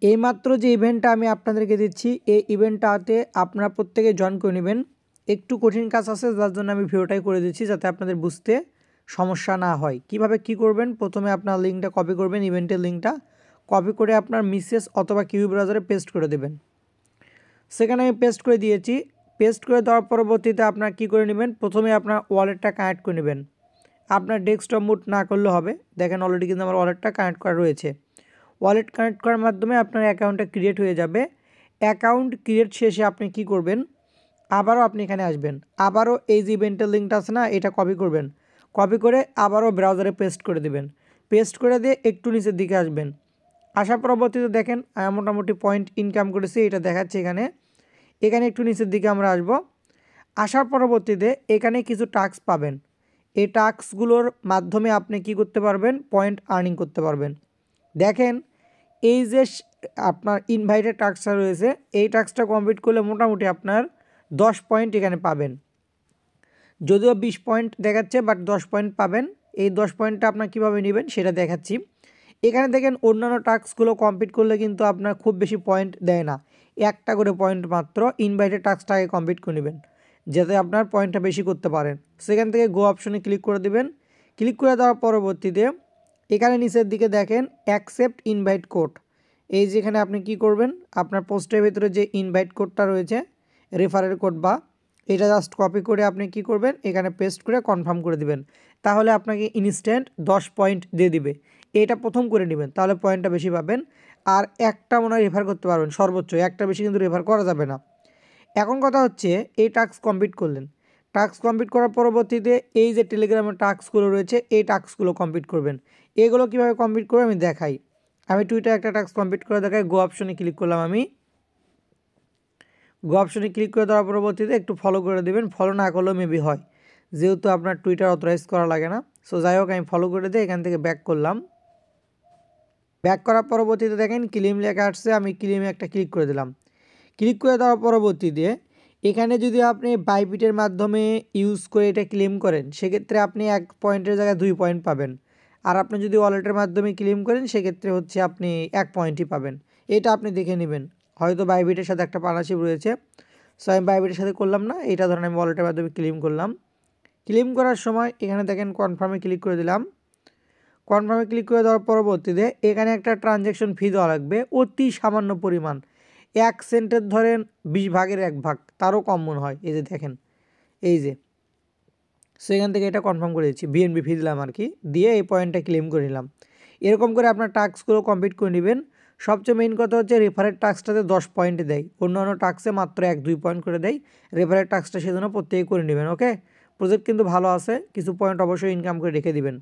এইমাত্র যে ইভেন্টটা আমি আপনাদেরকে দিচ্ছি এই ইভেন্টটাতে আপনারা প্রত্যেকে জয়েন করে নেবেন। একটু কঠিন কাজ আছে, যার জন্য আমি ভিডিওটাই করে দিচ্ছি যাতে আপনাদের বুঝতে সমস্যা না হয়। কিভাবে কি করবেন, প্রথমে আপনার লিঙ্কটা কপি করবেন, ইভেন্টের লিঙ্কটা কপি করে আপনার মেসেজ অথবা কিউ ব্রাউজারে পেস্ট করে দেবেন। সেখানে আমি পেস্ট করে দিয়েছি। পেস্ট করে দেওয়ার পরবর্তীতে আপনার কি করে নেবেন, প্রথমে আপনার ওয়ালেটটা কানেক্ট করে নেবেন। আপনার ডেস্কটপ মুড না করলে হবে, দেখেন অলরেডি কিন্তু আমার ওয়ালেটটা কানেক্ট করা রয়েছে। ওয়ালেট কানেক্ট করার মাধ্যমে আপনার অ্যাকাউন্টটা ক্রিয়েট হয়ে যাবে। অ্যাকাউন্ট ক্রিয়েট শেষে আপনি কি করবেন, আবারও আপনি এখানে আসবেন, আবারও এই যে ইভেন্টের লিঙ্কটা আছে না, এটা কপি করবেন। কপি করে আবারও ব্রাউজারে পেস্ট করে দেবেন। পেস্ট করে দিয়ে একটু নিচের দিকে আসবেন। আসার পরবর্তীতে দেখেন মোটামুটি পয়েন্ট ইনকাম করেছি, এটা দেখাচ্ছে এখানে। এখানে একটু নিচের দিকে আমরা আসব। আসার পরবর্তীতে এখানে কিছু টাস্ক পাবেন। এই টাস্কগুলোর মাধ্যমে আপনি কি করতে পারবেন, পয়েন্ট আর্নিং করতে পারবেন। দেখেন এই যে আপনার ইনভাইটেড টাস্কটা রয়েছে, এই টাস্কটা কমপ্লিট করলে মোটামুটি আপনার 10 পয়েন্ট এখানে পাবেন। যদিও 20 পয়েন্ট দেখাচ্ছে, বাট 10 পয়েন্ট পাবেন। এই 10 পয়েন্টটা আপনার কীভাবে নেবেন সেটা দেখাচ্ছি। এখানে দেখেন অন্যান্য টাস্কগুলো কমপ্লিট করলে কিন্তু আপনার খুব বেশি পয়েন্ট দেয় না, একটা করে পয়েন্ট মাত্র। ইনভাইটেড টাস্কটাকে কমপ্লিট করে নেবেন যাতে আপনার পয়েন্টটা বেশি করতে পারেন। সেখান থেকে গো অপশনে ক্লিক করে দেবেন। ক্লিক করে দেওয়ার পরবর্তীতে এখানে নিচের দিকে দেখেন অ্যাকসেপ্ট ইনভাইট কোড। এই যেখানে আপনি কি করবেন, আপনার পোস্টের ভিতরে যে ইনভাইট কোডটা রয়েছে, রেফারেল কোড বা এটা জাস্ট কপি করে আপনি কি করবেন, এখানে পেস্ট করে কনফার্ম করে দিবেন। তাহলে আপনাকে ইনস্ট্যান্ট 10 পয়েন্ট দিয়ে দিবে। এটা প্রথম করে নেবেন, তাহলে পয়েন্টটা বেশি পাবেন। আর একটা মনে হয় রেফার করতে পারবেন সর্বোচ্চ, একটা বেশি কিন্তু রেফার করা যাবে না। এখন কথা হচ্ছে এই টাস্ক কমপ্লিট করলেন, টাস্ক কমপ্লিট করার পরবর্তীতে এই যে টেলিগ্রামের টাস্কগুলো রয়েছে এই টাস্কগুলো কমপ্লিট করবেন। এগুলো কীভাবে কমপ্লিট করবে আমি দেখাই। আমি টুইটার একটা টাস্ক কমপ্লিট করে দেখাই। গো অপশনে ক্লিক করলাম। আমি গো অপশনে ক্লিক করে দেওয়ার পরবর্তীতে একটু ফলো করে দেবেন। ফলো না করলেও মেবি হয়, যেহেতু আপনার টুইটার অথরাইজ করা লাগে না। সো যাই হোক, আমি ফলো করে দিয়ে এখান থেকে ব্যাক করলাম। ব্যাক করার পরবর্তীতে দেখেন ক্লেম লেখা আসছে, আমি ক্লেমে একটা ক্লিক করে দিলাম। ক্লিক করে দেওয়ার পরবর্তীতে এখানে যদি আপনি বাইবিটের মাধ্যমে ইউজ করে এটা ক্লেম করেন, সেক্ষেত্রে আপনি 1 পয়েন্টের জায়গায় 2 পয়েন্ট পাবেন। আর আপনি যদি ওয়ালেটের মাধ্যমে ক্লেম করেন সেক্ষেত্রে হচ্ছে আপনি 1 পয়েন্টই পাবেন। এটা আপনি দেখে নেবেন, হয়তো বাইবিটের সাথে একটা পার্টনারশিপ রয়েছে। সো আমি বাইবিটের সাথে করলাম না, এটা ধরেন আমি ওয়ালেটের মাধ্যমে ক্লেম করলাম। ক্লেম করার সময় এখানে দেখেন কনফার্মে ক্লিক করে দিলাম। কনফার্মে ক্লিক করে দেওয়ার পরবর্তীতে এখানে একটা ট্রানজ্যাকশন ফি দেওয়া লাগবে, অতি সামান্য পরিমাণ। 1 সেন্টের ধরেন 20 ভাগের 1 ভাগ, তারও কম মনে হয়। এই যে দেখেন, এই যে সেখান থেকে এটা কনফার্ম করে দিচ্ছি, বিএনবি ফি দিলাম আর কি, দিয়ে এই পয়েন্টটা ক্লেম করে নিলাম। এরকম করে আপনার টাস্কগুলো কমপ্লিট করে নেবেন। সবচেয়ে মেইন কথা হচ্ছে রেফারের টাস্কটাতে 10 পয়েন্ট দেয়, অন্যান্য টাস্কে মাত্র 1-2 পয়েন্ট করে দেয়। রেফারের টাস্কটা সেজন্য প্রত্যেকে করে নেবেন। ওকে, প্রজেক্ট কিন্তু ভালো আছে, কিছু পয়েন্ট অবশ্যই ইনকাম করে রেখে দিবেন।